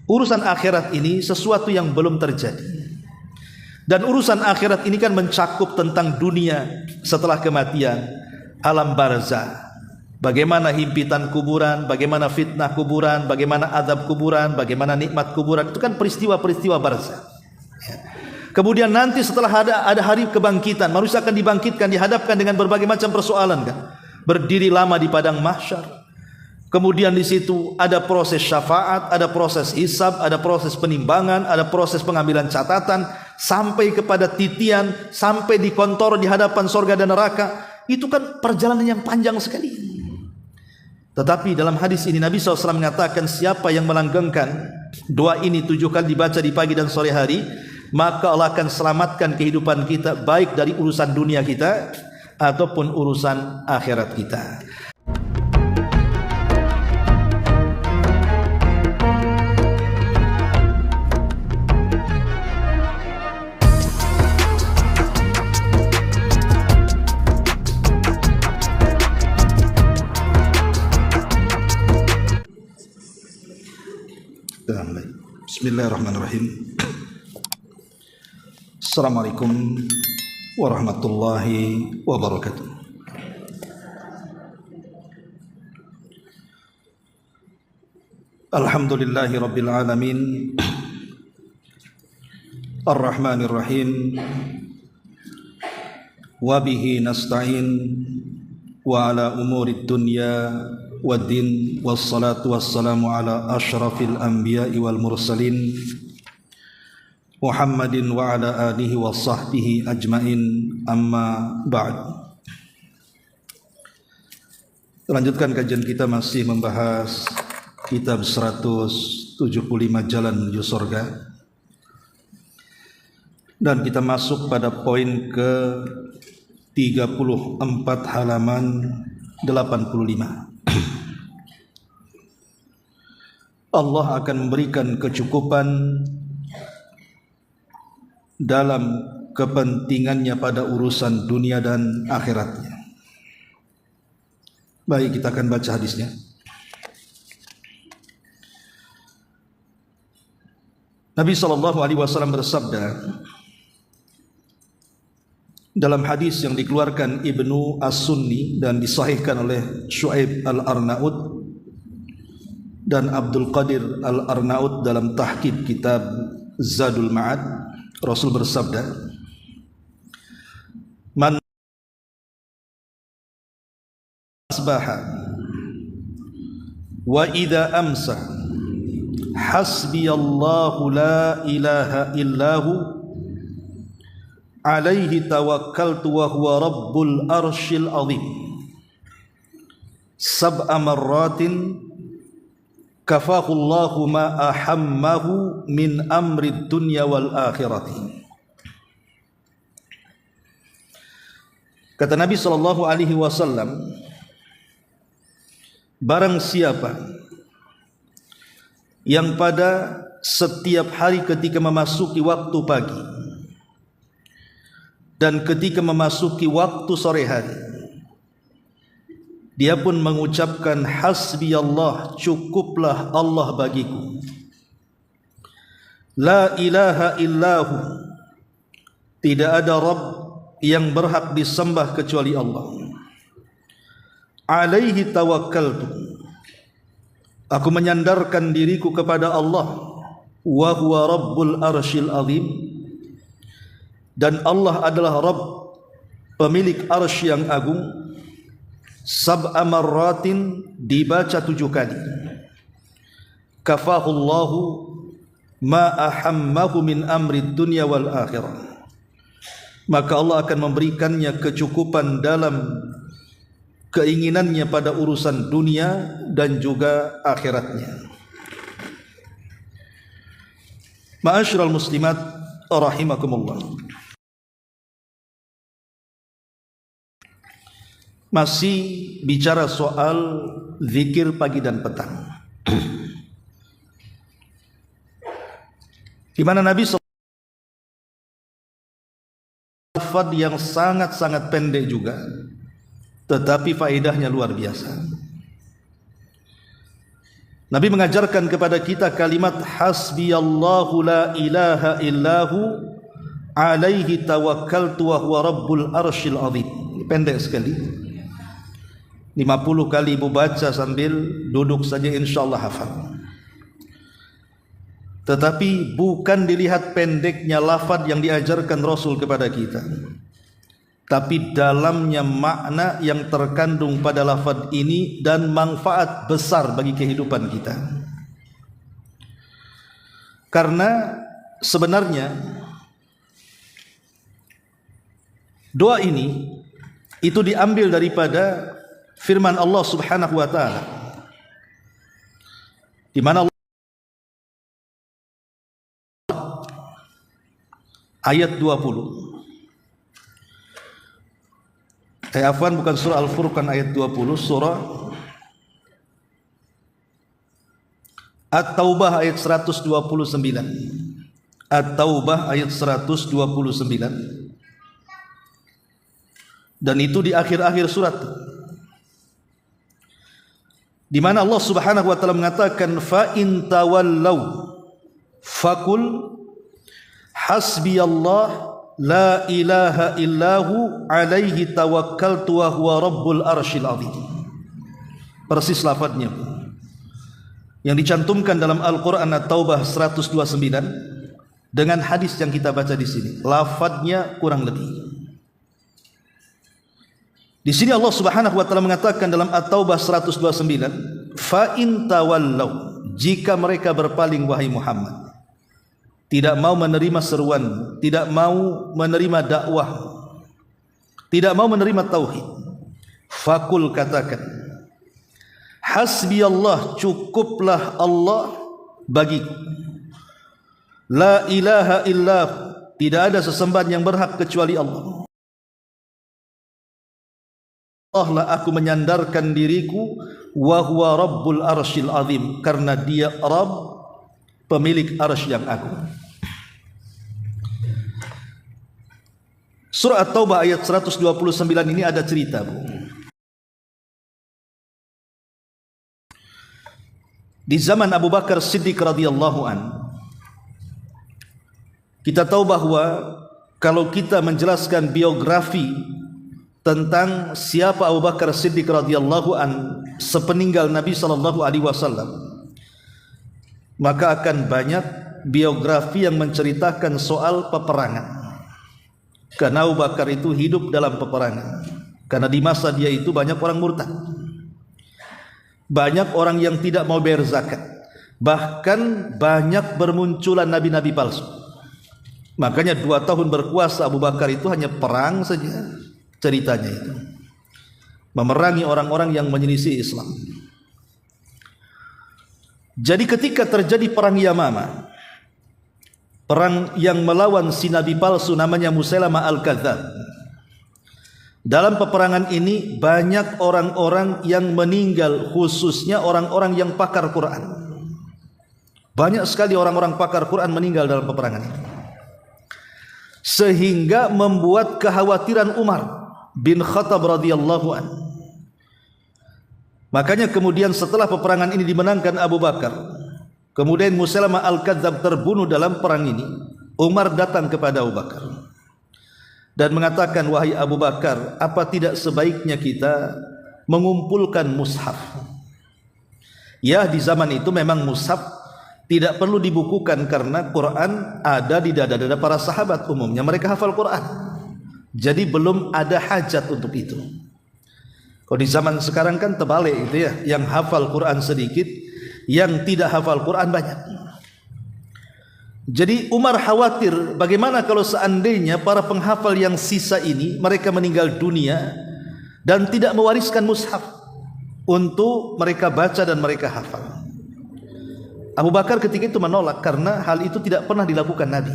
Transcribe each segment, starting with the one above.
Urusan akhirat ini sesuatu yang belum terjadi. Dan urusan akhirat ini kan mencakup tentang dunia setelah kematian, alam barzah. Bagaimana himpitan kuburan, bagaimana fitnah kuburan, bagaimana azab kuburan, bagaimana nikmat kuburan. Itu kan peristiwa-peristiwa barzah. Kemudian nanti setelah ada hari kebangkitan, manusia akan dibangkitkan, dihadapkan dengan berbagai macam persoalan kan. Berdiri lama di padang mahsyar. Kemudian di situ ada proses syafaat, ada proses hisab, ada proses penimbangan, ada proses pengambilan catatan, sampai kepada titian, sampai di kontor di hadapan surga dan neraka. Itu kan perjalanan yang panjang sekali. Tetapi dalam hadis ini Nabi SAW mengatakan, siapa yang melanggengkan doa ini 7 kali dibaca di pagi dan sore hari, maka Allah akan selamatkan kehidupan kita, baik dari urusan dunia kita ataupun urusan akhirat kita. Bismillahirrahmanirrahim. Assalamualaikum warahmatullahi wabarakatuh. Alhamdulillahi rabbil alamin, arrahmanir rahim, wa bihi nasta'in, wa ala umurid dunya waddin, wassalatu wassalamu ala ashrafil anbiya'i wal mursalin Muhammadin wa ala alihi wa sahbihi ajmain, amma ba'd. Lanjutkan kajian kita, masih membahas kitab 175 Jalan Menuju Surga, dan kita masuk pada poin ke 34 halaman 85. Allah akan memberikan kecukupan dalam kepentingannya pada urusan dunia dan akhiratnya. Baik, kita akan baca hadisnya. Nabi SAW bersabda dalam hadis yang dikeluarkan Ibnu As-Sunni dan disahihkan oleh Syu'aib Al-Arnaud dan Abdul Qadir Al-Arnaud dalam tahqiq kitab Zadul Ma'ad, Rasul bersabda, man asbaha wa idza amsa hasbiyallahu la ilaha illahu alaihi tawakkaltu wa huwa rabbul arsyil azim sab'a marratin kafahullahu ma ahammahu min amri dunya wal akhirati. Kata Nabi SAW, barang siapa yang pada setiap hari ketika memasuki waktu pagi dan ketika memasuki waktu sore hari, dia pun mengucapkan hasbi Allah, cukuplah Allah bagiku, la ilaha illahu, tidak ada Rabb yang berhak disembah kecuali Allah, alaihi tawakkaltu, aku menyandarkan diriku kepada Allah, wa huwa rabbul arsyil azim, dan Allah adalah Rabb pemilik arsy yang agung. Sab'a marratin dibaca 7 kali. Kafahullahu ma ahammahu min amri dunya wal akhirah, maka Allah akan memberikannya kecukupan dalam keinginannya pada urusan dunia dan juga akhiratnya. Ma'asyiral muslimat rahimakumullah. Masih bicara soal zikir pagi dan petang, di mana Nabi SAW yang sangat-sangat pendek juga, tetapi faedahnya luar biasa. Nabi mengajarkan kepada kita kalimat hasbiyallahu la ilaha illahu alaihi tawakkaltu wa huwa rabbul arsyil azim. Ini pendek sekali. 50 kali ibu baca sambil duduk saja insyaallah hafal. Tetapi bukan dilihat pendeknya lafaz yang diajarkan Rasul kepada kita, tapi dalamnya makna yang terkandung pada lafaz ini dan manfaat besar bagi kehidupan kita. Karena sebenarnya doa ini itu diambil daripada firman Allah Subhanahu wa taala, di mana ayat 20. Afwan, bukan surah Al-Furqan ayat 20, surah At-Taubah ayat 129. At-Taubah ayat 129. Dan itu di akhir-akhir surat, di mana Allah Subhanahu wa taala mengatakan fa in tawallaw faqul hasbiyallah la ilaha illahu alaihi tawakkaltu wa huwa rabbul arsyil azim. Persis lafadznya yang dicantumkan dalam Al-Qur'an At-Taubah 129 dengan hadis yang kita baca di sini. Lafadznya kurang lebih. Di sini Allah Subhanahu wa taala mengatakan dalam At-Taubah 129, fa in tawallaw, jika mereka berpaling wahai Muhammad, tidak mau menerima seruan, tidak mau menerima dakwah, tidak mau menerima tauhid, fakul, katakan, hasbi Allah, cukuplah Allah bagiku, la ilaha illah, tidak ada sesembahan yang berhak kecuali Allah. Allah lah aku menyandarkan diriku, wa huwa rabbul arsyil azim, karena dia Rabb, pemilik arsy yang agung. Surah At-Taubah ayat 129 ini ada cerita, Bu. Di zaman Abu Bakar Siddiq radhiyallahu an, kita tahu bahwa kalau kita menjelaskan biografi tentang siapa Abu Bakar Siddiq radhiyallahu an sepeninggal Nabi sallallahu alaihi wasallam, maka akan banyak biografi yang menceritakan soal peperangan. Karena Abu Bakar itu hidup dalam peperangan. Karena di masa dia itu banyak orang murtad, banyak orang yang tidak mau bayar zakat, bahkan banyak bermunculan nabi-nabi palsu. Makanya 2 tahun berkuasa Abu Bakar itu hanya perang saja ceritanya itu, memerangi orang-orang yang menyelisih Islam. Jadi ketika terjadi perang Yamamah, perang yang melawan si nabi palsu namanya Musailamah Al-Kadzdzab, dalam peperangan ini banyak orang-orang yang meninggal, khususnya orang-orang yang pakar Quran. Banyak sekali orang-orang pakar Quran meninggal dalam peperangan ini, sehingga membuat kekhawatiran Umar bin Khattab radhiyallahu an. Makanya kemudian setelah peperangan ini dimenangkan Abu Bakar, kemudian Musailamah Al-Kadzdzab terbunuh dalam perang ini, Umar datang kepada Abu Bakar dan mengatakan, wahai Abu Bakar, apa tidak sebaiknya kita mengumpulkan mushaf? Ya, di zaman itu memang mushaf tidak perlu dibukukan karena Quran ada di dada-dada para sahabat, umumnya mereka hafal Quran. Jadi belum ada hajat untuk itu. Kalau di zaman sekarang kan terbalik itu ya, yang hafal Quran sedikit, yang tidak hafal Quran banyak. Jadi Umar khawatir bagaimana kalau seandainya para penghafal yang sisa ini mereka meninggal dunia dan tidak mewariskan mushaf untuk mereka baca dan mereka hafal. Abu Bakar ketika itu menolak karena hal itu tidak pernah dilakukan Nabi.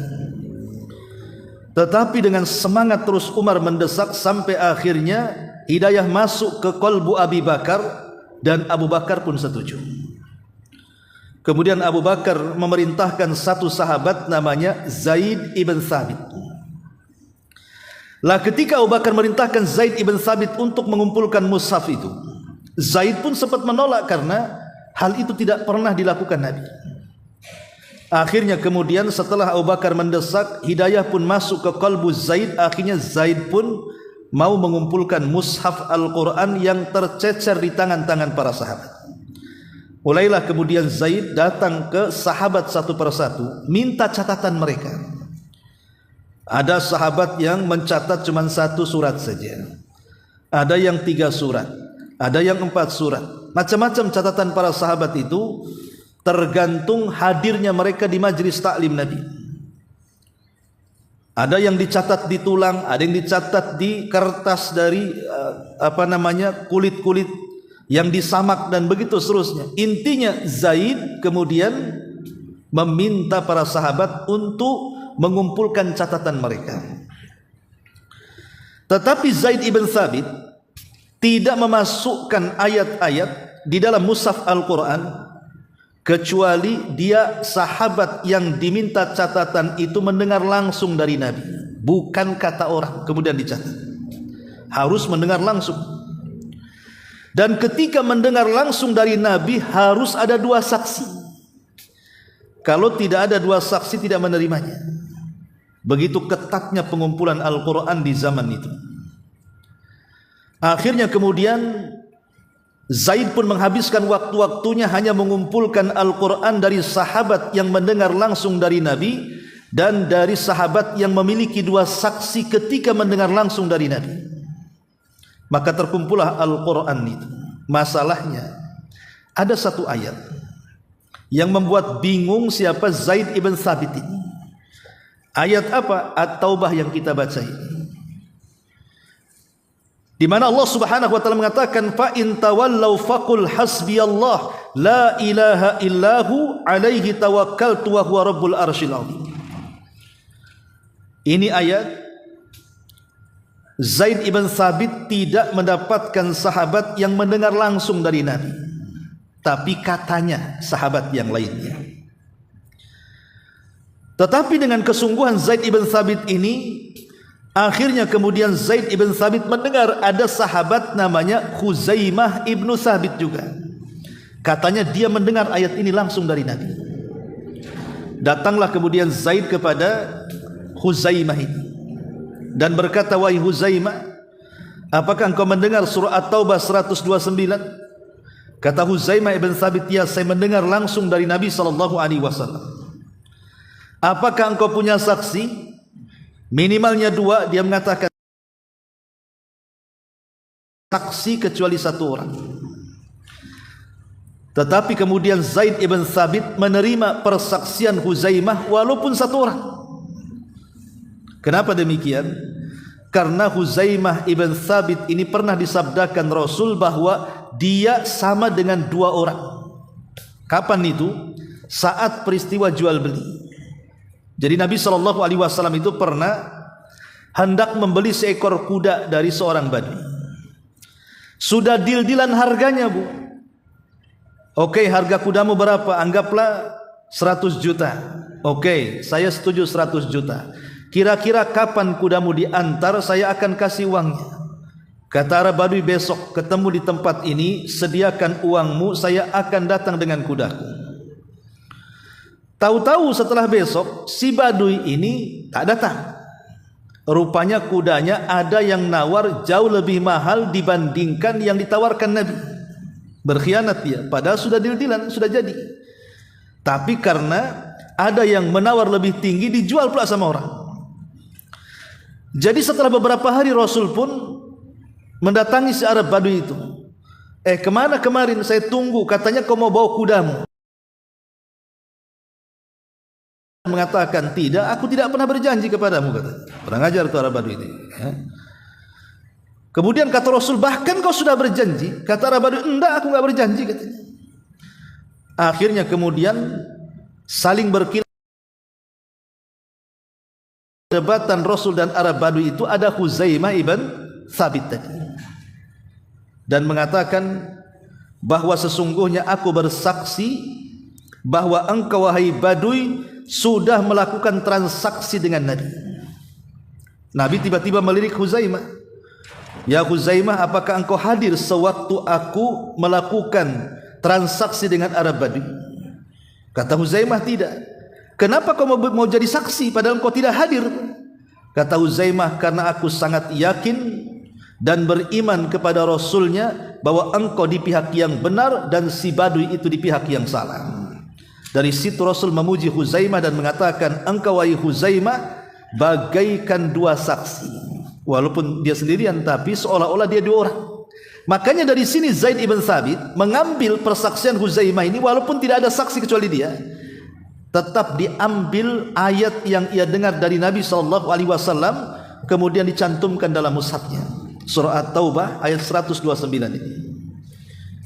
Tetapi dengan semangat terus Umar mendesak sampai akhirnya hidayah masuk ke qalbu Abi Bakar dan Abu Bakar pun setuju. Kemudian Abu Bakar memerintahkan satu sahabat namanya Zaid ibn Thabit. Lah ketika Abu Bakar merintahkan Zaid ibn Thabit untuk mengumpulkan mushaf itu, Zaid pun sempat menolak karena Hal itu tidak pernah dilakukan Nabi. Akhirnya kemudian setelah Abu Bakar mendesak, hidayah pun masuk ke qalbu Zaid. Akhirnya Zaid pun mau mengumpulkan mushaf Al-Quran yang tercecer di tangan-tangan para sahabat. Mulailah kemudian Zaid datang ke sahabat satu persatu, minta catatan mereka. Ada sahabat yang mencatat cuma 1 surat saja, ada yang 3 surat, ada yang 4 surat. Macam-macam catatan para sahabat itu tergantung hadirnya mereka di majlis taklim Nabi. Ada yang dicatat di tulang, ada yang dicatat di kertas dari kulit-kulit yang disamak dan begitu seterusnya. Intinya Zaid kemudian meminta para sahabat untuk mengumpulkan catatan mereka. Tetapi Zaid ibn Thabit tidak memasukkan ayat-ayat di dalam mushaf Al-Quran kecuali dia sahabat yang diminta catatan itu mendengar langsung dari Nabi, bukan kata orang kemudian dicatat. Harus mendengar langsung. Dan ketika mendengar langsung dari Nabi harus ada 2 saksi. Kalau tidak ada 2 saksi tidak menerimanya. Begitu ketatnya pengumpulan Al-Quran di zaman itu. Akhirnya kemudian Zaid pun menghabiskan waktu-waktunya hanya mengumpulkan Al-Quran dari sahabat yang mendengar langsung dari Nabi dan dari sahabat yang memiliki 2 saksi ketika mendengar langsung dari Nabi. Maka terkumpullah Al-Quran itu. Masalahnya ada 1 ayat yang membuat bingung siapa Zaid ibn Thabit ini. Ayat apa? At-Taubah yang kita baca ini, di mana Allah Subhanahu wa taala mengatakan fa in tawallaw faqul hasbiyallah la ilaha illahu alaihi tawakkaltu wa huwa rabbul arsyil azim. Ini ayat Zaid ibn Thabit tidak mendapatkan sahabat yang mendengar langsung dari Nabi, tapi katanya sahabat yang lainnya. Tetapi dengan kesungguhan Zaid ibn Thabit ini, akhirnya kemudian Zaid ibn Thabit mendengar ada sahabat namanya Khuzaimah ibnu Thabit juga. Katanya dia mendengar ayat ini langsung dari Nabi. Datanglah kemudian Zaid kepada Khuzaimah ini dan berkata, wahai Khuzaimah, apakah engkau mendengar surah At-Taubah 129? Kata Khuzaimah ibn Thabit, ya, saya mendengar langsung dari Nabi SAW. Apakah engkau punya saksi? Minimalnya 2. Dia mengatakan saksi kecuali 1 orang. Tetapi kemudian Zaid ibn Thabit menerima persaksian Khuzaimah walaupun 1 orang. Kenapa demikian? Karena Khuzaimah ibn Thabit ini pernah disabdakan Rasul bahwa dia sama dengan 2 orang. Kapan itu? Saat peristiwa jual beli. Jadi Nabi SAW itu pernah hendak membeli seekor kuda dari seorang Badui. Sudah deal-dealan harganya, Bu. Oke, harga kudamu berapa? Anggaplah 100 juta. Oke, saya setuju 100 juta. Kira-kira kapan kudamu diantar, saya akan kasih uangnya. Kata Arab Badui, besok ketemu di tempat ini, sediakan uangmu, saya akan datang dengan kudaku. Tahu-tahu setelah besok si Badui ini tak datang. Rupanya kudanya ada yang nawar jauh lebih mahal dibandingkan yang ditawarkan Nabi. Berkhianat dia, padahal sudah deal-dealan, sudah jadi. Tapi karena ada yang menawar lebih tinggi, dijual pula sama orang. Jadi setelah beberapa hari Rasul pun mendatangi si Arab Badui itu. Kemana kemarin? Saya tunggu, katanya kau mau bawa kudamu. Mengatakan, tidak, aku tidak pernah berjanji kepadamu, katanya. Kurang ajar itu Arab Badui ini, ya. Kemudian kata Rasul, bahkan kau sudah berjanji. Kata Arab Badui, enggak, aku enggak berjanji, katanya. Akhirnya kemudian saling berkilah. Debatan Rasul dan Arab Badui itu ada Khuzaimah ibn Thabit tadi, dan mengatakan bahwa sesungguhnya aku bersaksi bahwa engkau wahai Badui sudah melakukan transaksi dengan Nabi. Nabi tiba-tiba melirik Khuzaimah. Ya Khuzaimah, apakah engkau hadir sewaktu aku melakukan transaksi dengan Arab Badui? Kata Huzaimah, tidak. Kenapa kau mau jadi saksi padahal kau tidak hadir? Kata Huzaimah, karena aku sangat yakin dan beriman kepada Rasulnya bahwa engkau di pihak yang benar dan si Badui itu di pihak yang salah. Dari situ Rasul memuji Huzaimah dan mengatakan, engkau wahai Huzaimah bagaikan dua saksi. Walaupun dia sendirian tapi seolah-olah dia dua orang. Makanya dari sini Zaid ibn Thabit mengambil persaksian Huzaimah ini, walaupun tidak ada saksi kecuali dia, tetap diambil ayat yang ia dengar dari Nabi SAW, kemudian dicantumkan dalam mushafnya. Surah At-Taubah ayat 129 ini.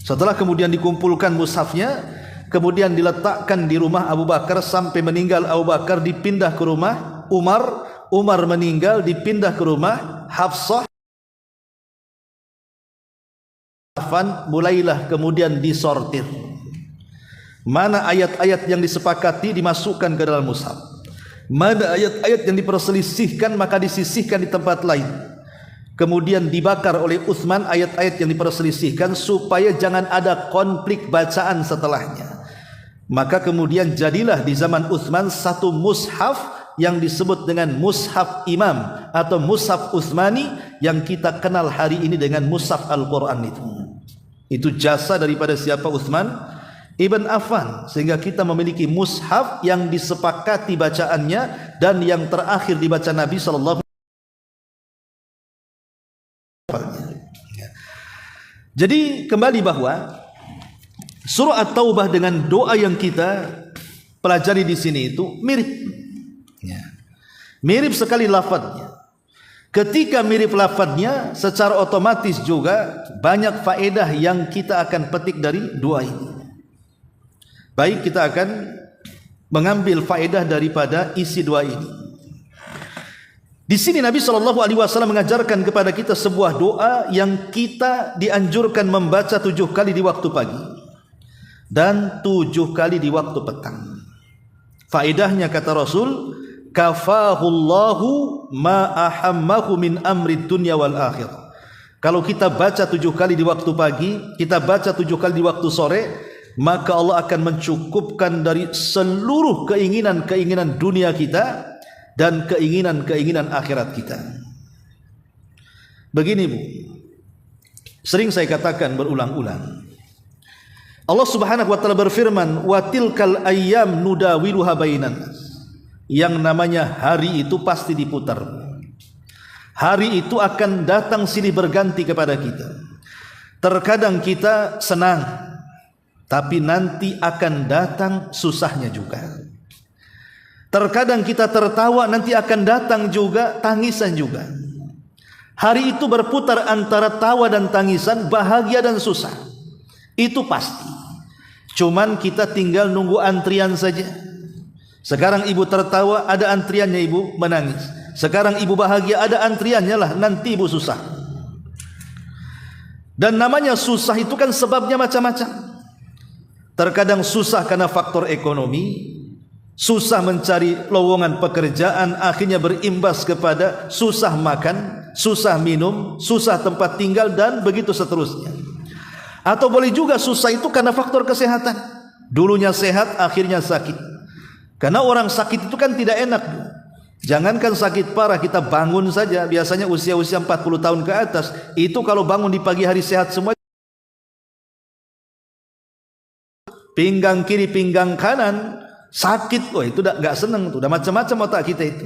Setelah kemudian dikumpulkan mushafnya, kemudian diletakkan di rumah Abu Bakar sampai meninggal Abu Bakar, dipindah ke rumah Umar. Umar meninggal, dipindah ke rumah Hafsah. Mulailah kemudian disortir. Mana ayat-ayat yang disepakati dimasukkan ke dalam mushaf, mana ayat-ayat yang diperselisihkan maka disisihkan di tempat lain. Kemudian dibakar oleh Utsman ayat-ayat yang diperselisihkan supaya jangan ada konflik bacaan setelahnya. Maka kemudian jadilah di zaman Utsman satu mushaf yang disebut dengan mushaf imam atau mushaf Utsmani, yang kita kenal hari ini dengan mushaf Al-Quran itu. Itu jasa daripada siapa? Utsman Ibn Affan, sehingga kita memiliki mushaf yang disepakati bacaannya dan yang terakhir dibaca Nabi sallallahu alaihi wasallam. Jadi kembali bahwa surah At-Taubah dengan doa yang kita pelajari di sini itu mirip. Mirip sekali lafadznya. Ketika mirip lafadznya, secara otomatis juga banyak faedah yang kita akan petik dari doa ini. Baik, kita akan mengambil faedah daripada isi doa ini. Di sini Nabi SAW mengajarkan kepada kita sebuah doa yang kita dianjurkan membaca 7 kali di waktu pagi dan 7 kali di waktu petang. Faedahnya kata Rasul, kafahullahu ma ahammahu min amri dunya wal akhirah. Kalau kita baca 7 kali di waktu pagi, kita baca 7 kali di waktu sore, maka Allah akan mencukupkan dari seluruh keinginan-keinginan dunia kita dan keinginan-keinginan akhirat kita. Begini Bu, sering saya katakan berulang-ulang, Allah Subhanahu wa taala berfirman, wa tilkal ayyam nudawiluha bainan nas. Yang namanya hari itu pasti diputar. Hari itu akan datang silih berganti kepada kita. Terkadang kita senang, tapi nanti akan datang susahnya juga. Terkadang kita tertawa, nanti akan datang juga tangisan juga. Hari itu berputar antara tawa dan tangisan, bahagia dan susah. Itu pasti. Cuman kita tinggal nunggu antrian saja. Sekarang ibu tertawa, ada antriannya ibu menangis. Sekarang ibu bahagia, ada antriannya lah, nanti ibu susah. Dan namanya susah itu kan sebabnya macam-macam. Terkadang susah karena faktor ekonomi, susah mencari lowongan pekerjaan, akhirnya berimbas kepada susah makan, susah minum, susah tempat tinggal, dan begitu seterusnya. Atau boleh juga susah itu karena faktor kesehatan. Dulunya sehat, akhirnya sakit. Karena orang sakit itu kan tidak enak. Jangankan sakit parah, kita bangun saja, biasanya usia-usia 40 tahun ke atas, itu kalau bangun di pagi hari sehat semua, pinggang kiri, pinggang kanan sakit, itu udah gak seneng tuh, udah macam-macam otak kita itu.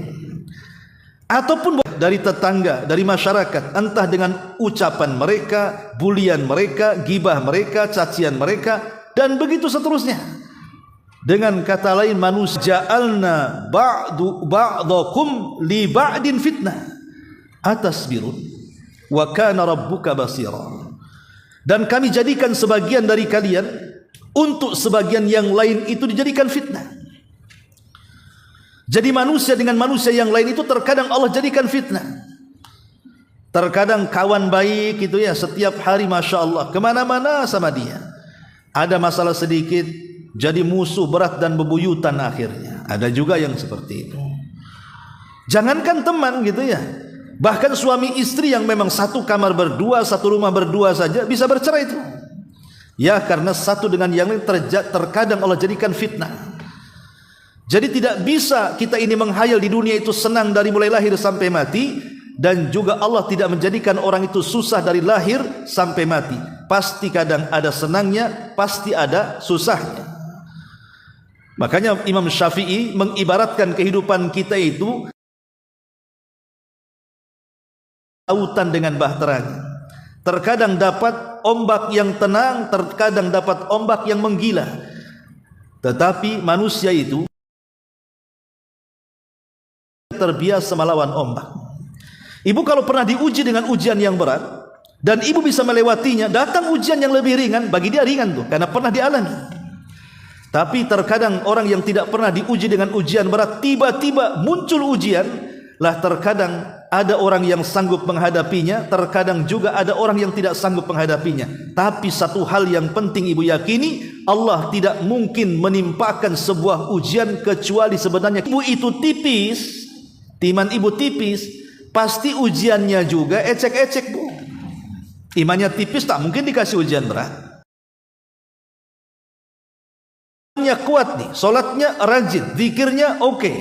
Ataupun dari tetangga, dari masyarakat, entah dengan ucapan mereka, bulian mereka, gibah mereka, cacian mereka, dan begitu seterusnya. Dengan kata lain, manusia ja'alna ba'dakum li ba'din fitnah atasbirun wa kana rabbuka basira. Dan kami jadikan sebagian dari kalian untuk sebagian yang lain itu dijadikan fitnah. Jadi manusia dengan manusia yang lain itu terkadang Allah jadikan fitnah. Terkadang kawan baik itu ya, setiap hari Masya Allah kemana-mana sama dia. Ada masalah sedikit jadi musuh berat dan bebuyutan akhirnya. Ada juga yang seperti itu. Jangankan teman gitu ya, bahkan suami istri yang memang satu kamar berdua, satu rumah berdua saja bisa bercerai itu. Ya, karena satu dengan yang lain terkadang Allah jadikan fitnah. Jadi tidak bisa kita ini menghayal di dunia itu senang dari mulai lahir sampai mati, dan juga Allah tidak menjadikan orang itu susah dari lahir sampai mati. Pasti kadang ada senangnya, pasti ada susahnya. Makanya Imam Syafi'i mengibaratkan kehidupan kita itu lautan dengan bahteranya. Terkadang dapat ombak yang tenang, terkadang dapat ombak yang menggila. Tetapi manusia itu terbiasa melawan ombak. Ibu kalau pernah diuji dengan ujian yang berat dan ibu bisa melewatinya, datang ujian yang lebih ringan, bagi dia ringan tuh karena pernah dialami. Tapi terkadang orang yang tidak pernah diuji dengan ujian berat, tiba-tiba muncul ujian, lah terkadang ada orang yang sanggup menghadapinya, terkadang juga ada orang yang tidak sanggup menghadapinya. Tapi satu hal yang penting ibu yakini, Allah tidak mungkin menimpakan sebuah ujian kecuali sebenarnya ibu itu tipis, iman ibu tipis, pasti ujiannya juga ecek-ecek bu. Imannya tipis tak mungkin dikasih ujian berat. Imannya kuat nih, solatnya rajin, zikirnya oke,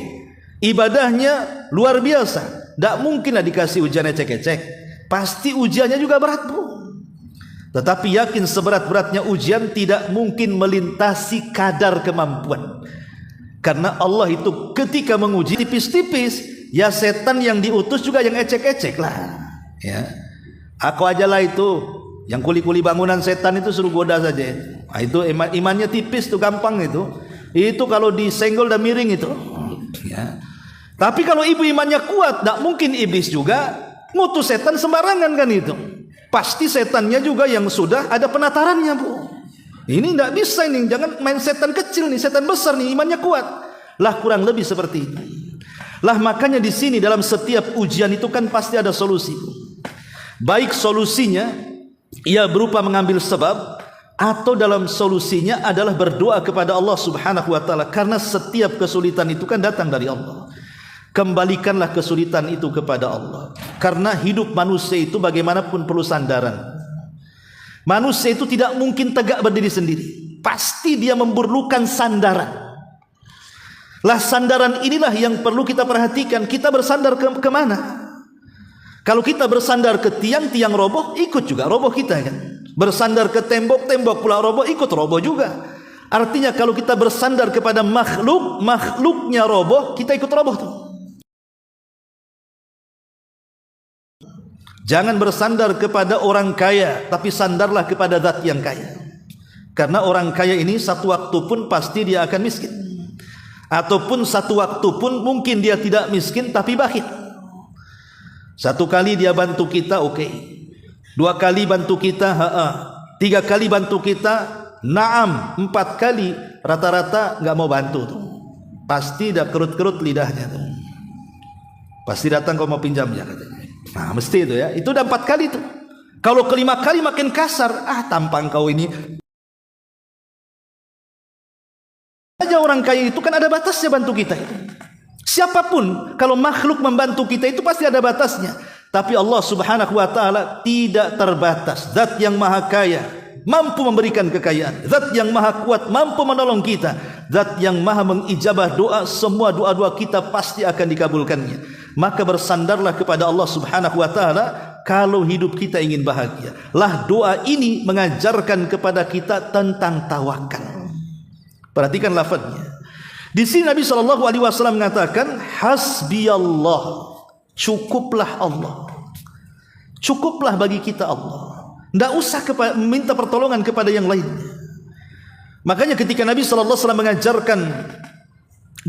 ibadahnya luar biasa. Tidak mungkinlah dikasih ujian ecek-ecek. Pasti ujiannya juga berat bu. Tetapi yakin seberat-beratnya ujian tidak mungkin melintasi kadar kemampuan. Karena Allah itu ketika menguji tipis-tipis, ya setan yang diutus juga yang ecek-ecek lah. Ya, aku aja lah itu yang kuli-kuli bangunan setan itu suruh goda saja. Nah, itu imannya tipis tuh, gampang itu. Itu kalau disenggol dan miring itu. Ya. Tapi kalau ibu imannya kuat, tidak mungkin iblis juga ngutus setan sembarangan kan itu. Pasti setannya juga yang sudah ada penatarannya bu. Ini tidak bisa ini, jangan main setan kecil nih, setan besar nih, imannya kuat. Lah kurang lebih seperti itu. Lah makanya di sini dalam setiap ujian itu kan pasti ada solusi. Baik solusinya ia berupa mengambil sebab, atau dalam solusinya adalah berdoa kepada Allah Subhanahu wa taala, karena setiap kesulitan itu kan datang dari Allah. Kembalikanlah kesulitan itu kepada Allah. Karena hidup manusia itu bagaimanapun perlu sandaran. Manusia itu tidak mungkin tegak berdiri sendiri. Pasti dia memerlukan sandaran. Lah sandaran inilah yang perlu kita perhatikan. Kita bersandar kemana? Kalau kita bersandar ke tiang, tiang roboh, ikut juga roboh kita kan. Bersandar ke tembok, tembok pula roboh, ikut roboh juga. Artinya kalau kita bersandar kepada makhluk, makhluknya roboh, kita ikut roboh tuh. Jangan bersandar kepada orang kaya, tapi sandarlah kepada zat yang kaya. Karena orang kaya ini satu waktu pun pasti dia akan miskin. Ataupun satu waktu pun mungkin dia tidak miskin tapi bakhil. Satu kali dia bantu kita, oke. Dua kali bantu kita, tiga kali bantu kita, naam. Empat kali rata-rata nggak mau bantu tuh. Pasti dah kerut-kerut lidahnya tuh. Pasti datang kau mau pinjam ya katanya. Nah mesti itu ya. Itu udah 4 kali tuh. Kalau kelima kali makin kasar, tampang kau ini. Aja orang kaya itu kan ada batasnya bantu kita itu. Siapapun kalau makhluk membantu kita itu pasti ada batasnya. Tapi Allah Subhanahu wa taala tidak terbatas. Zat yang maha kaya mampu memberikan kekayaan. Zat yang maha kuat mampu menolong kita. Zat yang maha mengijabah doa, semua doa-doa kita pasti akan dikabulkannya. Maka bersandarlah kepada Allah Subhanahu wa taala kalau hidup kita ingin bahagia. Lah doa ini mengajarkan kepada kita tentang tawakal. Perhatikan lafaznya. Di sini Nabi sallallahu alaihi wasallam mengatakan hasbiyallah, cukuplah Allah. Cukuplah bagi kita Allah. Tidak usah minta pertolongan kepada yang lainnya. Makanya ketika Nabi sallallahu alaihi wasallam mengajarkan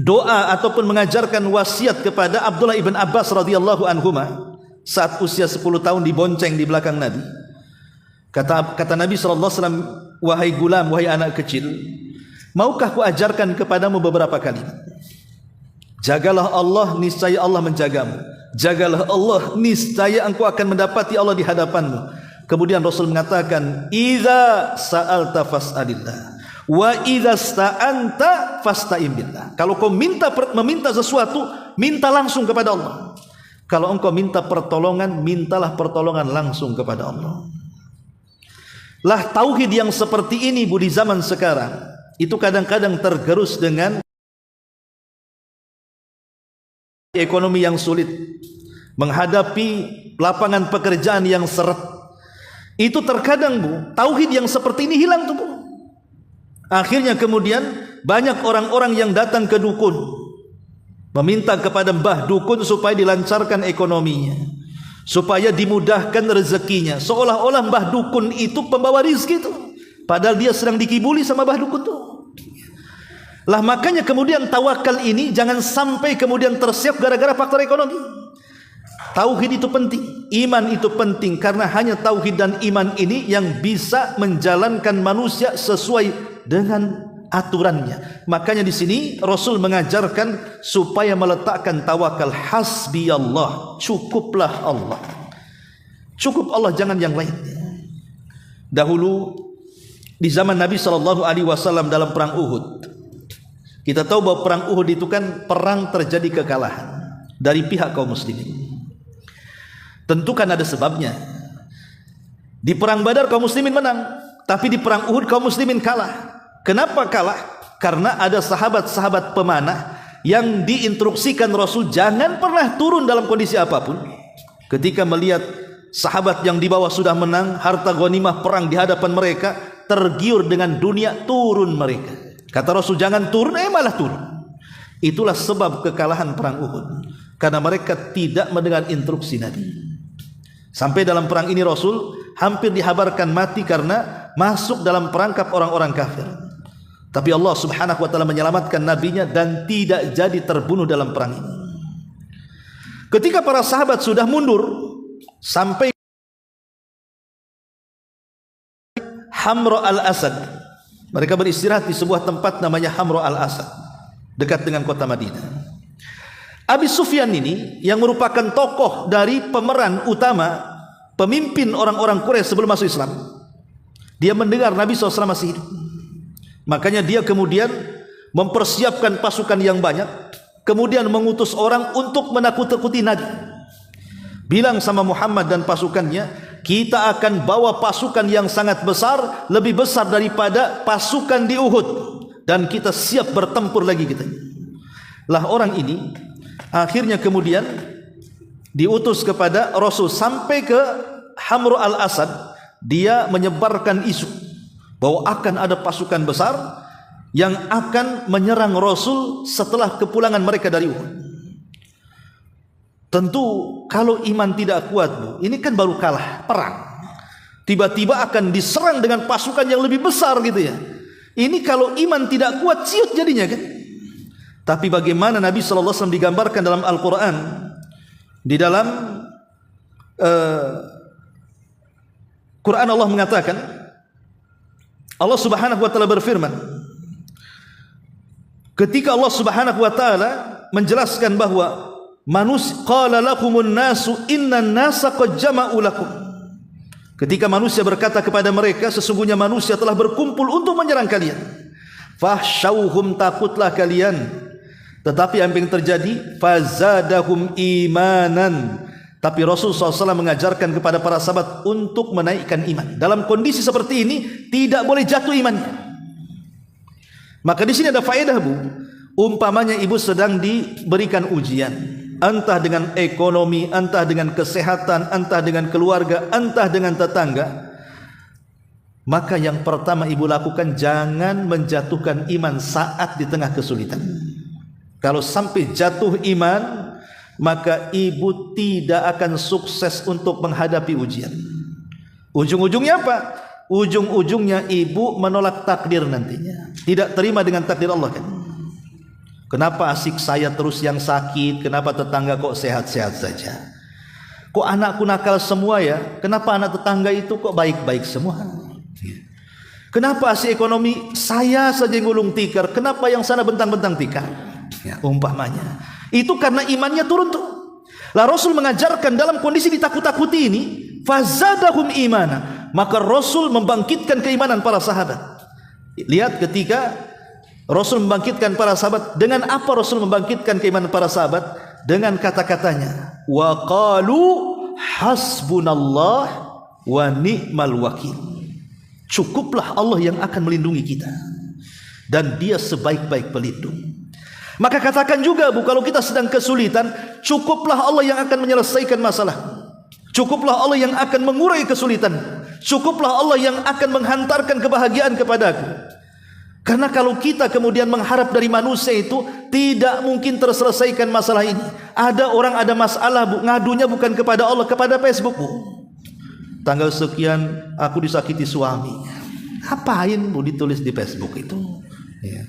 doa ataupun mengajarkan wasiat kepada Abdullah ibn Abbas radhiyallahu anhuma saat usia 10 tahun dibonceng di belakang Nabi, kata Nabi sallallahu alaihi wasallam, wahai gulam, wahai anak kecil, maukah ku ajarkan kepadamu beberapa kalimat? Jagalah Allah, niscaya Allah menjagamu. Jagalah Allah, niscaya engkau akan mendapati Allah di hadapanmu. Kemudian Rasul mengatakan, idza sa'alta fas'alillah wa idza sta'anta fasta'in billah. Kalau kau meminta sesuatu, minta langsung kepada Allah. Kalau engkau minta pertolongan, mintalah pertolongan langsung kepada Allah. Lah tauhid yang seperti ini Bu di zaman sekarang itu kadang-kadang tergerus dengan ekonomi yang sulit, menghadapi lapangan pekerjaan yang seret. Itu terkadang Bu, tauhid yang seperti ini hilang tuh Bu. Akhirnya kemudian banyak orang-orang yang datang ke dukun, meminta kepada mbah dukun supaya dilancarkan ekonominya, supaya dimudahkan rezekinya, seolah-olah mbah dukun itu pembawa rizki tuh, padahal dia sedang dikibuli sama mbah dukun tuh. Lah makanya kemudian tawakal ini jangan sampai kemudian tersiap gara-gara faktor ekonomi. Tauhid itu penting, iman itu penting, karena hanya tauhid dan iman ini yang bisa menjalankan manusia sesuai dengan aturannya. Makanya di sini Rasul mengajarkan supaya meletakkan tawakal, hasbi Allah, cukuplah Allah, cukup Allah, jangan yang lain. Dahulu di zaman Nabi SAW dalam perang Uhud, kita tahu bahwa perang Uhud itu kan perang terjadi kekalahan dari pihak kaum muslimin. Tentu kan ada sebabnya. Di perang Badar kaum muslimin menang, tapi di perang Uhud kaum muslimin kalah. Kenapa kalah? Karena ada sahabat-sahabat pemanah yang diinstruksikan Rasul jangan pernah turun dalam kondisi apapun. Ketika melihat sahabat yang di bawah sudah menang, harta ghanimah perang di hadapan mereka, tergiur dengan dunia, turun mereka. Kata Rasul jangan turun, malah turun. Itulah sebab kekalahan perang Uhud, karena mereka tidak mendengar instruksi Nabi. Sampai dalam perang ini Rasul hampir dihabarkan mati karena masuk dalam perangkap orang-orang kafir. Tapi Allah Subhanahu wa taala menyelamatkan nabinya dan tidak jadi terbunuh dalam perang ini. Ketika para sahabat sudah mundur sampai Hamra al-Asad, mereka beristirahat di sebuah tempat namanya Hamra al-Asad, dekat dengan kota Madinah. Abi Sufyan ini yang merupakan tokoh dari pemeran utama, pemimpin orang-orang Quraisy sebelum masuk Islam, dia mendengar Nabi SAW masih hidup. Makanya dia kemudian mempersiapkan pasukan yang banyak, kemudian mengutus orang untuk menakut-nakuti Nabi. Bilang sama Muhammad dan pasukannya, kita akan bawa pasukan yang sangat besar, lebih besar daripada pasukan di Uhud, dan kita siap bertempur lagi kita. Lah orang ini akhirnya kemudian diutus kepada Rasul sampai ke Hamra al-Asad. Dia menyebarkan isu bahwa akan ada pasukan besar yang akan menyerang Rasul setelah kepulangan mereka dari Uhud. Tentu kalau iman tidak kuat Bu, ini kan baru kalah perang, tiba-tiba akan diserang dengan pasukan yang lebih besar gitu ya. Ini kalau iman tidak kuat ciut jadinya kan. Tapi bagaimana Nabi SAW digambarkan dalam Al-Quran, di dalam Quran Allah mengatakan, Allah Subhanahu wa taala berfirman, ketika Allah Subhanahu wa taala menjelaskan bahwa qala lakumun nasu innan nasa qad jama'u lakum, ketika manusia berkata kepada mereka sesungguhnya manusia telah berkumpul untuk menyerang kalian, fahsyauhum, takutlah kalian. Tetapi apa yang terjadi? Fazadahum imanan. Tapi Rasul SAW mengajarkan kepada para sahabat untuk menaikkan iman. Dalam kondisi seperti ini tidak boleh jatuh imannya. Maka di sini ada faedah Bu. Umpamanya ibu sedang diberikan ujian, entah dengan ekonomi, entah dengan kesehatan, entah dengan keluarga, entah dengan tetangga. Maka yang pertama ibu lakukan, jangan menjatuhkan iman saat di tengah kesulitan. Kalau sampai jatuh iman, maka ibu tidak akan sukses untuk menghadapi ujian. Ujung-ujungnya apa? Ujung-ujungnya ibu menolak takdir nantinya, tidak terima dengan takdir Allah kan. Kenapa asik saya terus yang sakit? Kenapa tetangga kok sehat-sehat saja? Kok anakku nakal semua ya? Kenapa anak tetangga itu kok baik-baik semua? Kenapa asik ekonomi saya saja yang gulung tikar? Kenapa yang sana bentang-bentang tikar? Ya, umpamanya itu karena imannya turun tuh. Lah Rasul mengajarkan dalam kondisi ditakut-takuti ini, fazadahum imana, maka Rasul membangkitkan keimanan para sahabat. Lihat ketika Rasul membangkitkan para sahabat, dengan apa Rasul membangkitkan keimanan para sahabat? Dengan kata-katanya, wa qalu hasbunallah wa ni'mal wakil. Cukuplah Allah yang akan melindungi kita, dan Dia sebaik-baik pelindung. Maka katakan juga Bu, kalau kita sedang kesulitan, cukuplah Allah yang akan menyelesaikan masalah. Cukuplah Allah yang akan mengurai kesulitan. Cukuplah Allah yang akan menghantarkan kebahagiaan kepadaku. Karena kalau kita kemudian mengharap dari manusia itu, tidak mungkin terselesaikan masalah ini. Ada orang ada masalah Bu, ngadunya bukan kepada Allah, kepada Facebook Bu. Tanggal sekian aku disakiti suami. Ngapain Bu ditulis di Facebook itu? Ya.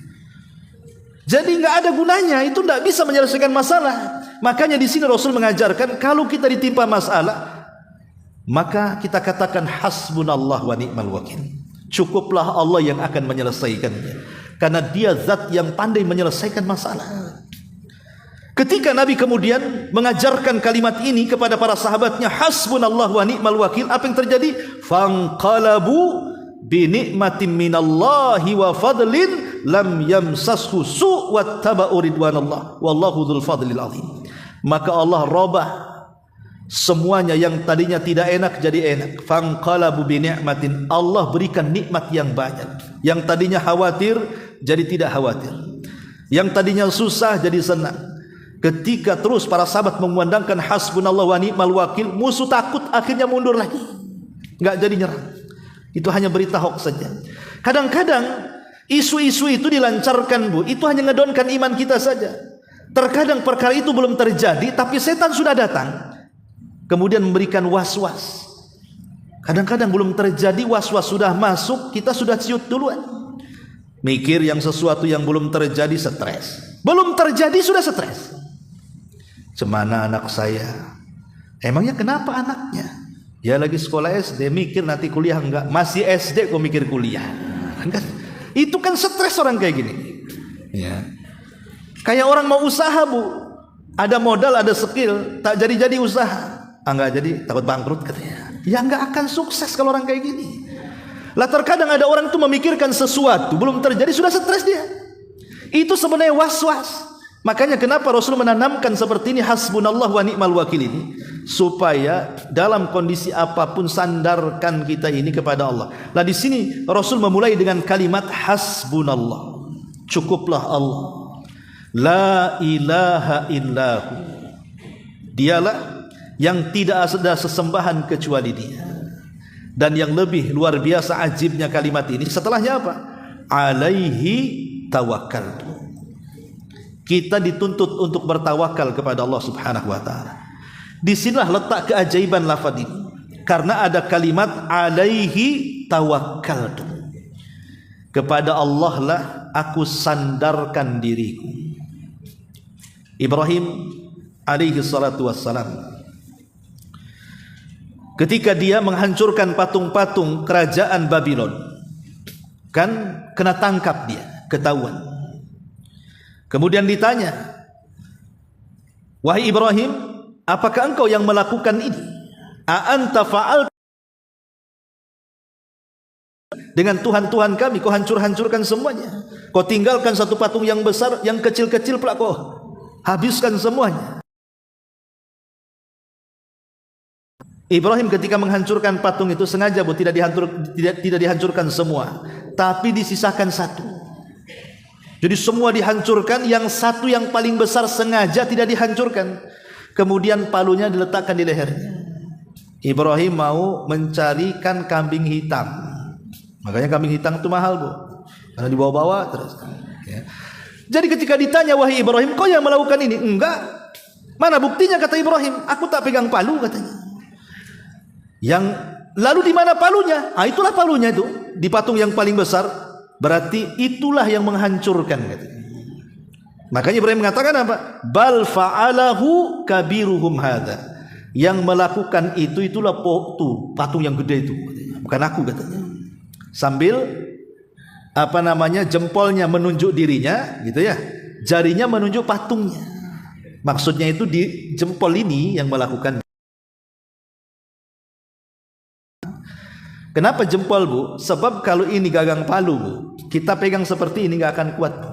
Jadi nggak ada gunanya, itu nggak bisa menyelesaikan masalah. Makanya di sini Rasul mengajarkan, kalau kita ditimpa masalah, maka kita katakan hasbunallah wa ni'mal wakil. Cukuplah Allah yang akan menyelesaikannya, karena Dia zat yang pandai menyelesaikan masalah. Ketika Nabi kemudian mengajarkan kalimat ini kepada para sahabatnya, hasbunallah wa ni'mal wakil, apa yang terjadi? Fanqalabu bi ni'matin minallahi wa fadlin lam yamsashu su' wattaba'u ridwanallah wallahu dzul fadlil azim. Maka Allah robah semuanya yang tadinya tidak enak jadi enak. Fanqalabu bi ni'matin, Allah berikan nikmat yang banyak. Yang tadinya khawatir jadi tidak khawatir, yang tadinya susah jadi senang. Ketika terus para sahabat memandangkan hasbunallah wa ni'mal wakil, musuh takut, akhirnya mundur lagi, nggak jadi nyerang. Itu hanya berita hoax saja. Kadang-kadang isu-isu itu dilancarkan Bu, itu hanya ngedonkan iman kita saja. Terkadang perkara itu belum terjadi, tapi setan sudah datang, kemudian memberikan was-was. Kadang-kadang belum terjadi, was-was sudah masuk, kita sudah ciut duluan. Mikir yang sesuatu yang belum terjadi, stres. Belum terjadi sudah stres. Cemana anak saya? Emangnya kenapa anaknya? Ya lagi sekolah SD, mikir nanti kuliah enggak. Masih SD kok mikir kuliah. Itu kan stres orang kayak gini. Ya. Kayak orang mau usaha Bu, ada modal, ada skill, tak jadi-jadi usaha. Enggak jadi, takut bangkrut katanya. Ya enggak akan sukses kalau orang kayak gini. Lah terkadang ada orang tuh memikirkan sesuatu belum terjadi sudah stres dia. Itu sebenarnya was-was. Makanya kenapa Rasul menanamkan seperti ini, hasbunallah wa ni'mal wakil ini, supaya dalam kondisi apapun sandarkan kita ini kepada Allah. Nah di sini Rasul memulai dengan kalimat hasbunallah, cukuplah Allah, la ilaha illahu, Dialah yang tidak ada sesembahan kecuali Dia. Dan yang lebih luar biasa ajibnya kalimat ini, setelahnya apa? Alaihi tawakkaltu. Kita dituntut untuk bertawakal kepada Allah Subhanahu wa taala. Disinilah letak keajaiban lafaz ini. Karena ada kalimat alaihi tawakkaltu. Kepada Allah lah aku sandarkan diriku. Ibrahim alaihi salatu wassalam, ketika dia menghancurkan patung-patung kerajaan Babylon, kan kena tangkap dia, ketahuan. Kemudian ditanya, wahai Ibrahim, apakah engkau yang melakukan ini? A'anta fa'al dengan Tuhan-Tuhan kami, kau hancur-hancurkan semuanya. Kau tinggalkan satu patung yang besar, yang kecil-kecil pula kau habiskan semuanya. Ibrahim ketika menghancurkan patung itu sengaja Bu, tidak dihancurkan semua, tapi disisakan satu. Jadi semua dihancurkan, yang satu yang paling besar sengaja tidak dihancurkan. Kemudian palunya diletakkan di lehernya. Ibrahim mau mencarikan kambing hitam. Makanya kambing hitam itu mahal Bu, karena dibawa-bawa terus. Ya. Jadi ketika ditanya, wahai Ibrahim, kau yang melakukan ini? Enggak. Mana buktinya? Kata Ibrahim, aku tak pegang palu katanya. Yang lalu di mana palunya? Ah itulah palunya itu, di patung yang paling besar. Berarti itulah yang menghancurkan katanya. Makanya Ibrahim mengatakan apa? Bal fa'alahu kabiruhum hadza. Yang melakukan itu itulah tuh patung yang gede itu, bukan aku katanya. Sambil apa namanya, jempolnya menunjuk dirinya gitu ya, jarinya menunjuk patungnya. Maksudnya itu di jempol ini yang melakukan. Kenapa jempol Bu? Sebab kalau ini gagang palu Bu, kita pegang seperti ini nggak akan kuat Bu.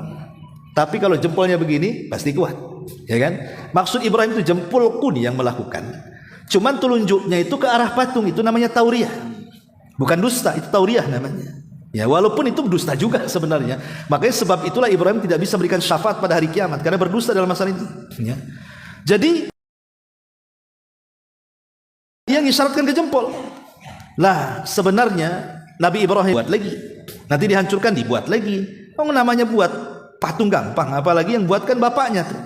Tapi kalau jempolnya begini pasti kuat, ya kan? Maksud Ibrahim itu jempolku nih yang melakukan. Cuman telunjuknya itu ke arah patung, itu namanya tauriyah. Bukan dusta, itu tauriah namanya. Ya, walaupun itu dusta juga sebenarnya. Makanya sebab itulah Ibrahim tidak bisa memberikan syafaat pada hari kiamat karena berdusta dalam masalah itu. Ya. Jadi dia mengisyaratkan ke jempol. Lah sebenarnya Nabi Ibrahim buat lagi. Nanti dihancurkan dibuat lagi. Oh namanya buat patung gampang, apalagi yang buatkan bapaknya tuh.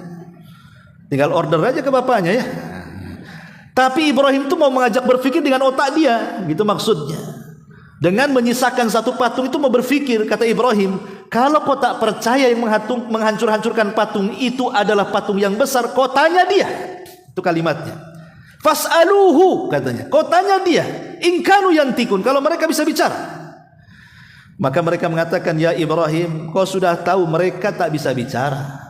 Tinggal order aja ke bapaknya ya. Tapi Ibrahim tuh mau mengajak berpikir dengan otak dia, gitu maksudnya. Dengan menyisakan satu patung itu mau berpikir, kata Ibrahim, kalau kau tak percaya yang menghancur-hancurkan patung itu adalah patung yang besar, kau tanya dia. Itu kalimatnya. Fas'aluhu katanya. Kau tanya dia, in kanu yantikun, kalau mereka bisa bicara. Maka mereka mengatakan, ya Ibrahim, kau sudah tahu mereka tak bisa bicara.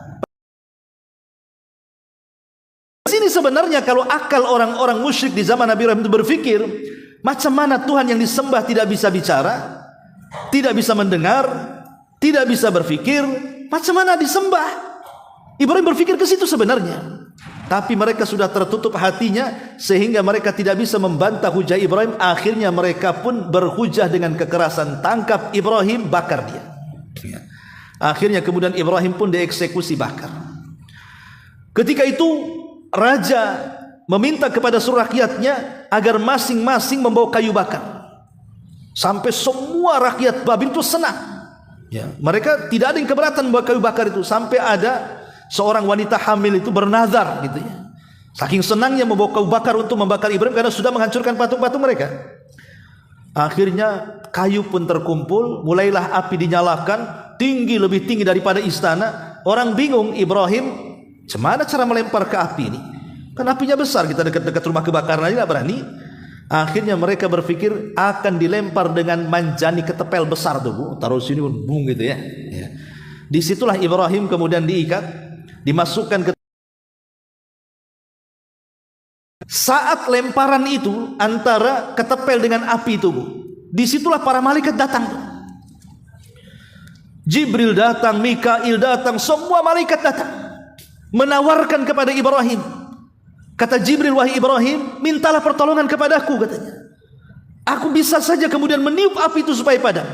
Di sini sebenarnya kalau akal orang-orang musyrik di zaman Nabi Ibrahim itu berpikir, macam mana Tuhan yang disembah tidak bisa bicara, tidak bisa mendengar, tidak bisa berpikir, macam mana disembah? Ibrahim berpikir ke situ sebenarnya. Tapi mereka sudah tertutup hatinya sehingga mereka tidak bisa membantah hujah Ibrahim. Akhirnya mereka pun berhujah dengan kekerasan. Tangkap Ibrahim, bakar dia. Akhirnya kemudian Ibrahim pun dieksekusi, bakar. Ketika itu raja meminta kepada seluruh rakyatnya agar masing-masing membawa kayu bakar. Sampai semua rakyat Babil itu senang. Ya, mereka tidak ada yang keberatan membawa kayu bakar itu. Sampai ada seorang wanita hamil itu bernazar gitu ya. Saking senangnya membawa kayu bakar untuk membakar Ibrahim karena sudah menghancurkan patung-patung mereka. Akhirnya kayu pun terkumpul, mulailah api dinyalakan, tinggi lebih tinggi daripada istana. Orang bingung, Ibrahim gimana cara melempar ke api ini? Kan apinya besar, kita dekat-dekat rumah kebakaran aja nggak berani. Akhirnya mereka berpikir akan dilempar dengan manjani ketepel besar tuh, Bu. Taruh sini bung gitu ya. Disitulah Ibrahim kemudian diikat, dimasukkan ke. Saat lemparan itu antara ketepel dengan api itu, Bu. Disitulah para malaikat datang. Jibril datang, Mikail datang, semua malaikat datang menawarkan kepada Ibrahim. Kata Jibril, wahai Ibrahim, mintalah pertolongan kepadaku, katanya. Aku bisa saja kemudian meniup api itu supaya padam.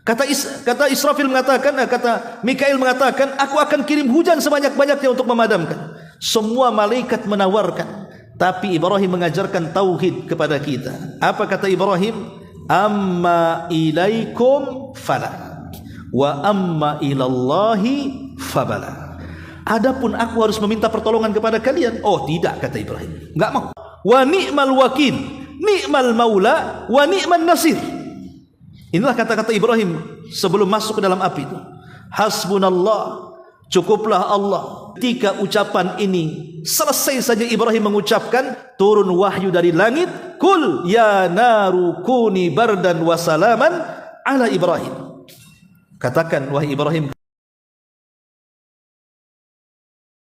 Kata Israfil mengatakan, kata Mikail mengatakan, aku akan kirim hujan sebanyak-banyaknya untuk memadamkan. Semua malaikat menawarkan, tapi Ibrahim mengajarkan tauhid kepada kita. Apa kata Ibrahim? Amma ilaikum fala wa amma ilallahi fabala. Adapun aku harus meminta pertolongan kepada kalian. Oh tidak, kata Ibrahim, enggak mau. Wa ni'mal wakil, ni'mal maula, wa ni'man nasir. Inilah kata-kata Ibrahim sebelum masuk ke dalam api itu. Hasbunallah, cukuplah Allah. Ketika ucapan ini selesai saja Ibrahim mengucapkan, turun wahyu dari langit. Kul ya naru kuni bardan wa salaman ala Ibrahim. Katakan wahai Ibrahim.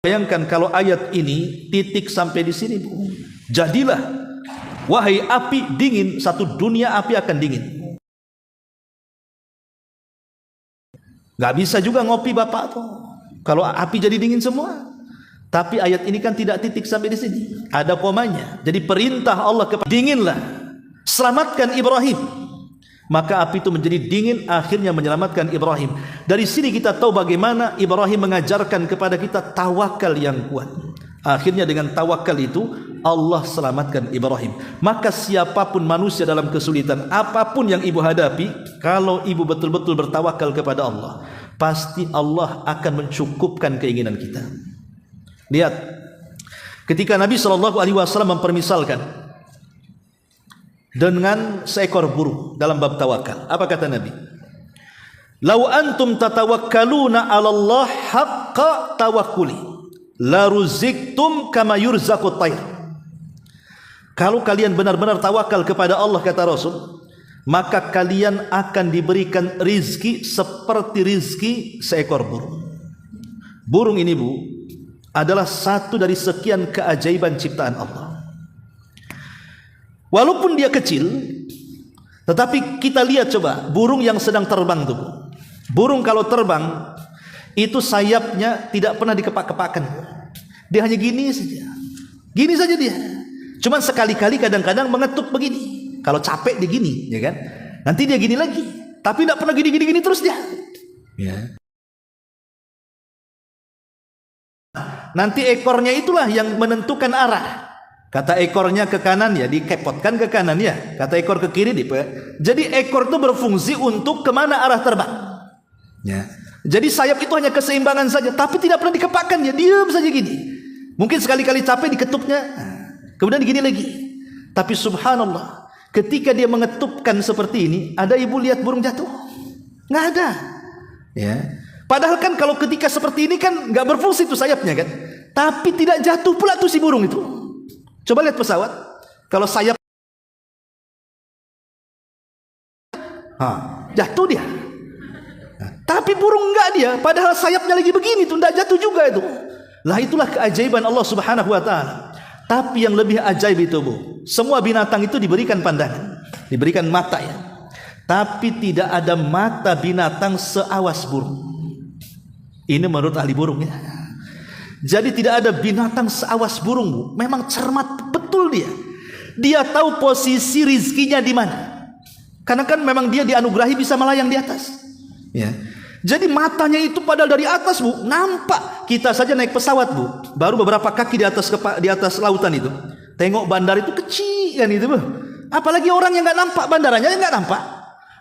Bayangkan kalau ayat ini titik sampai di sini, Bu. Jadilah wahai api dingin, satu dunia api akan dingin. Gak bisa juga ngopi Bapak tuh kalau api jadi dingin semua. Tapi ayat ini kan tidak titik sampai di sini, ada komanya. Jadi perintah Allah kepada dinginlah, selamatkan Ibrahim. Maka api itu menjadi dingin, akhirnya menyelamatkan Ibrahim. Dari sini kita tahu bagaimana Ibrahim mengajarkan kepada kita tawakal yang kuat. Akhirnya dengan tawakal itu Allah selamatkan Ibrahim. Maka siapapun manusia dalam kesulitan, apapun yang ibu hadapi, kalau ibu betul-betul bertawakal kepada Allah, pasti Allah akan mencukupkan keinginan kita. Lihat, ketika Nabi SAW mempermisalkan dengan seekor burung dalam bab tawakal, apa kata Nabi? Lau antum tatawakkaluna 'ala Allah haqqa tawakkuli la ruziktum kama yurzaqut tayr. Kalau kalian benar-benar tawakal kepada Allah, kata Rasul, maka kalian akan diberikan rizki seperti rizki seekor burung. Burung ini, Bu, adalah satu dari sekian keajaiban ciptaan Allah. Walaupun dia kecil, tetapi kita lihat coba burung yang sedang terbang tuh. Burung kalau terbang itu sayapnya tidak pernah dikepak-kepakkan. Dia hanya gini saja. Gini saja dia. Cuman sekali-kali kadang-kadang mengetuk begini. Kalau capek dia gini, ya kan? Nanti dia gini lagi. Tapi tidak pernah gini terus dia. Ya. Nanti ekornya itulah yang menentukan arah. Kata ekornya ke kanan ya dikepotkan ke kanan ya. Kata ekor ke kiri jadi ekor itu berfungsi untuk kemana arah terbang. Ya. Jadi sayap itu hanya keseimbangan saja, tapi tidak pernah dikepakkan ya, diam saja gini. Mungkin sekali-kali capek diketupnya, kemudian gini lagi. Tapi subhanallah, ketika dia mengetupkan seperti ini, ada ibu lihat burung jatuh? Nggak ada. Ya. Padahal kan kalau ketika seperti ini kan nggak berfungsi tuh sayapnya kan. Tapi tidak jatuh pula tuh si burung itu. Coba lihat pesawat, kalau sayap jatuh dia. Tapi burung enggak dia, padahal sayapnya lagi begini tuh, enggak jatuh juga itu. Lah itulah keajaiban Allah Subhanahu wa taala. Tapi yang lebih ajaib itu, Bu, semua binatang itu diberikan pandangan, diberikan mata ya. Tapi tidak ada mata binatang seawas burung. Ini menurut ahli burung ya. Jadi tidak ada binatang seawas burung, Bu. Memang cermat betul dia. Dia tahu posisi rizkinya di mana. Karena kan memang dia dianugerahi bisa melayang di atas. Ya. Jadi matanya itu padahal dari atas, Bu, nampak. Kita saja naik pesawat, Bu, baru beberapa kaki di atas lautan itu. Tengok bandar itu kecil kan itu, Bu. Apalagi orang yang nggak nampak bandaranya, nggak nampak.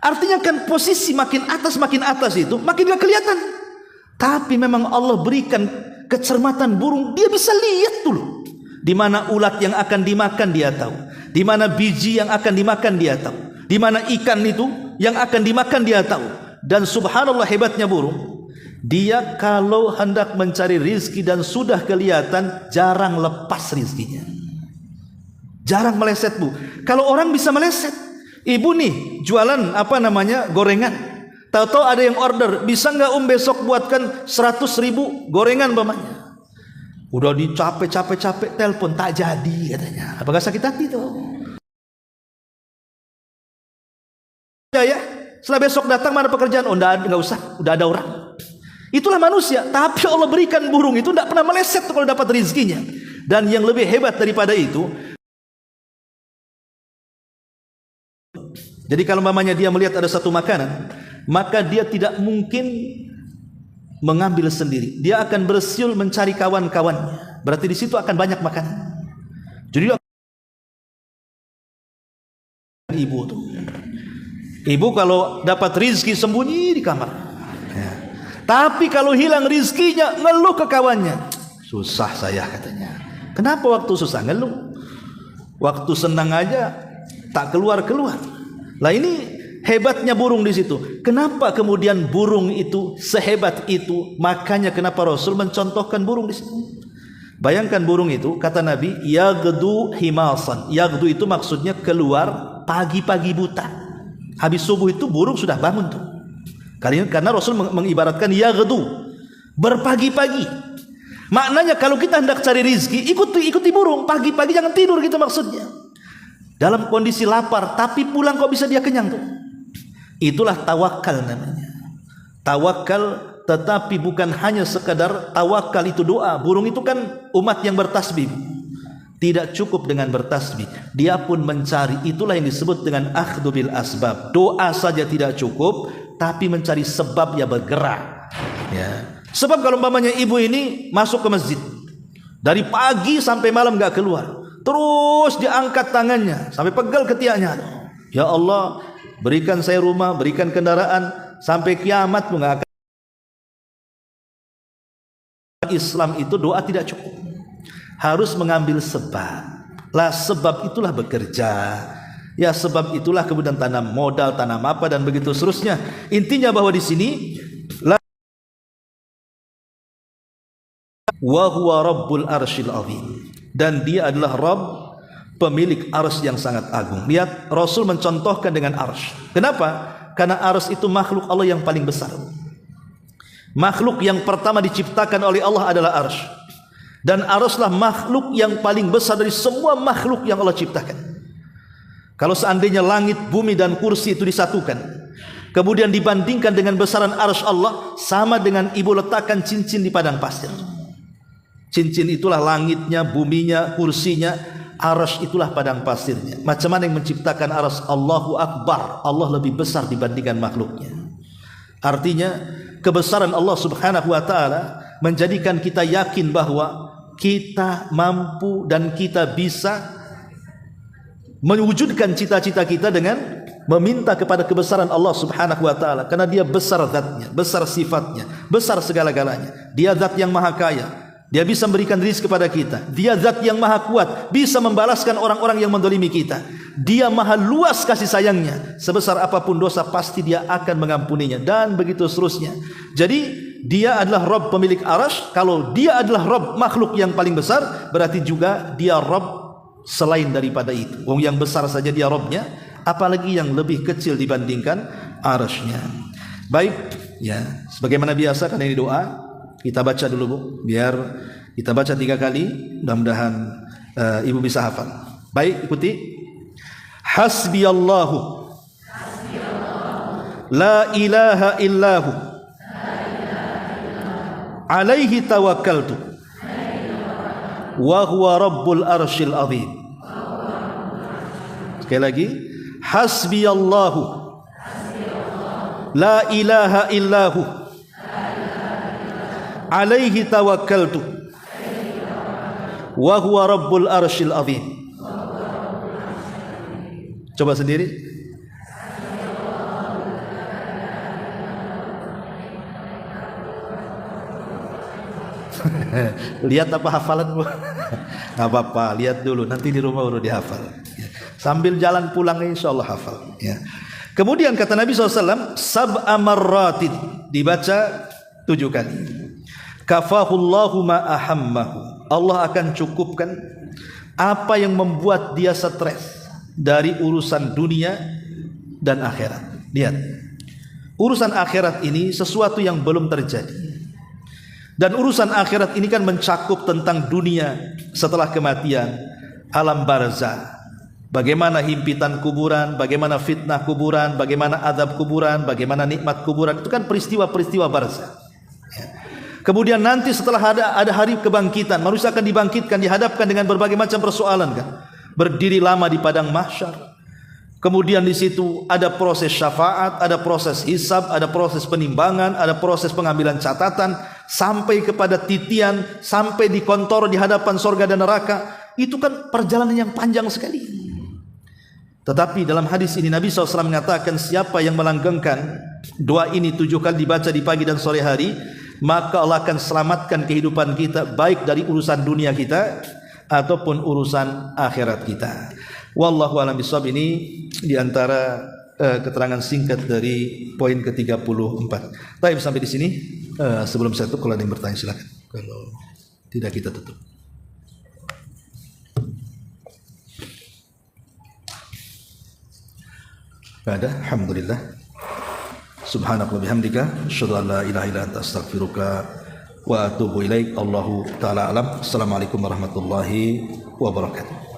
Artinya kan posisi makin atas itu makin nggak kelihatan. Tapi memang Allah berikan kecermatan burung, dia bisa lihat dulu. Di mana ulat yang akan dimakan dia tahu. Di mana biji yang akan dimakan dia tahu. Di mana ikan itu yang akan dimakan dia tahu. Dan subhanallah hebatnya burung, dia kalau hendak mencari rizki dan sudah kelihatan, jarang lepas rizkinya, jarang meleset, Bu. Kalau orang bisa meleset, ibu nih jualan gorengan, tahu-tahu ada yang order, bisa nggak besok buatkan 100.000 gorengan umpamanya. Udah dicapek telepon, tak jadi katanya. Apakah sakit hati tuh? Ya. Setelah besok datang, mana pekerjaan? Oh enggak usah, udah ada orang. Itulah manusia. Tapi Allah berikan burung itu tidak pernah meleset kalau dapat rizkinya. Dan yang lebih hebat daripada itu, jadi kalau mamanya dia melihat ada satu makanan, maka dia tidak mungkin mengambil sendiri. Dia akan bersiul mencari kawan-kawannya. Berarti di situ akan banyak makanan. Jadi ibu tuh, ibu kalau dapat rizki sembunyi di kamar ya. Tapi kalau hilang rizkinya ngeluh ke kawannya, susah saya katanya. Kenapa waktu susah ngeluh? Waktu senang aja tak keluar. Lah ini hebatnya burung di situ. Kenapa kemudian burung itu sehebat itu? Makanya kenapa Rasul mencontohkan burung di situ. Bayangkan burung itu, kata Nabi, yagdu himalsan. Yagdu itu maksudnya keluar pagi-pagi buta. Habis subuh itu burung sudah bangun tuh. Karena Rasul mengibaratkan yagdu, berpagi-pagi. Maknanya kalau kita hendak cari rizki, ikuti burung. Pagi-pagi jangan tidur gitu maksudnya. Dalam kondisi lapar, tapi pulang kok bisa dia kenyang tuh. Itulah tawakal namanya. Tawakal, tetapi bukan hanya sekadar tawakal itu doa. Burung itu kan umat yang bertasbih. Tidak cukup dengan bertasbih, dia pun mencari. Itulah yang disebut dengan akhdhu bil asbab. Doa saja tidak cukup, tapi mencari sebab ya bergerak. Ya. Sebab kalau umpamanya ibu ini masuk ke masjid, dari pagi sampai malam gak keluar, terus diangkat tangannya sampai pegal ketiaknya. Ya Allah, berikan saya rumah, berikan kendaraan, sampai kiamat pun gak akan. Islam itu doa tidak cukup, harus mengambil sebab. Lah sebab itulah bekerja. Ya sebab itulah kemudian tanam modal, tanam apa dan begitu seterusnya. Intinya bahwa di sini wa huwa rabbul arsyil azim, dan dia adalah Rabb, pemilik arsy yang sangat agung. Lihat Rasul mencontohkan dengan arsy. Kenapa? Karena arsy itu makhluk Allah yang paling besar. Makhluk yang pertama diciptakan oleh Allah adalah arsy. Dan arsy lah makhluk yang paling besar dari semua makhluk yang Allah ciptakan. Kalau seandainya langit, bumi dan kursi itu disatukan, kemudian dibandingkan dengan besaran arsy Allah, sama dengan ibu letakkan cincin di padang pasir. Cincin itulah langitnya, buminya, kursinya. Arasy itulah padang pasirnya. Macam mana yang menciptakan arasy? Allahu Akbar. Allah lebih besar dibandingkan makhluknya. Artinya kebesaran Allah Subhanahu wa taala menjadikan kita yakin bahwa kita mampu dan kita bisa mewujudkan cita-cita kita dengan meminta kepada kebesaran Allah Subhanahu wa taala, karena Dia besar zatnya, besar sifatnya, besar segala-galanya. Dia zat yang maha kaya, Dia bisa memberikan rezeki kepada kita. Dia zat yang maha kuat, bisa membalaskan orang-orang yang mendolimi kita. Dia maha luas kasih sayangnya, sebesar apapun dosa pasti Dia akan mengampuninya, dan begitu seterusnya. Jadi Dia adalah Rabb pemilik arasy. Kalau Dia adalah Rabb makhluk yang paling besar, berarti juga Dia Rabb selain daripada itu. Wong yang besar saja Dia Rabbnya, apalagi yang lebih kecil dibandingkan arasy-Nya. Baik, ya, sebagaimana biasa kan ini doa, kita baca dulu Bu, biar kita baca 3 kali, mudah-mudahan Ibu bisa hafal. Baik, ikuti. Hasbiyallahu la ilaha illahu alaihi tawakkaltu wa huwa rabbul arsyil azim. Sekali lagi, hasbiyallahu la ilaha illahu alaihi tawakkaltu wa huwa rabbul arsyil azim. Coba sendiri. Lihat apa hafalan Bu? Nggak apa-apa, lihat dulu, nanti di rumah baru dihafal. Sambil jalan pulang insyaallah hafal. Ya. Kemudian kata Nabi SAW, sab'a marratin, dibaca 7 kali. Kafahullahu ma ahammahu. Allah akan cukupkan apa yang membuat dia stres dari urusan dunia dan akhirat. Lihat, urusan akhirat ini sesuatu yang belum terjadi. Dan urusan akhirat ini kan mencakup tentang dunia setelah kematian, alam barzah, bagaimana himpitan kuburan, bagaimana fitnah kuburan, bagaimana azab kuburan, bagaimana nikmat kuburan. Itu kan peristiwa-peristiwa barzah. Ya. Kemudian nanti setelah ada hari kebangkitan, manusia akan dibangkitkan, dihadapkan dengan berbagai macam persoalan kan. Berdiri lama di padang mahsyar. Kemudian di situ ada proses syafaat, ada proses hisab, ada proses penimbangan, ada proses pengambilan catatan, sampai kepada titian, sampai di kontor di hadapan sorga dan neraka. Itu kan perjalanan yang panjang sekali. Tetapi dalam hadis ini Nabi SAW mengatakan, siapa yang melanggengkan doa ini 7 kali dibaca di pagi dan sore hari, maka Allah akan selamatkan kehidupan kita, baik dari urusan dunia kita ataupun urusan akhirat kita. Wallahu a'lam bishawab. Ini diantara keterangan singkat dari poin ke-34. Baik, sampai di sini. Sebelum saya tutup, kalau ada yang bertanya silakan. Kalau tidak kita tutup. Ada, alhamdulillah. Subhanaka wa bihamdika, asyhadu an la ilaha illa anta, astaghfiruka wa atubu ilaik. Allahu taala alam. Assalamualaikum warahmatullahi wabarakatuh.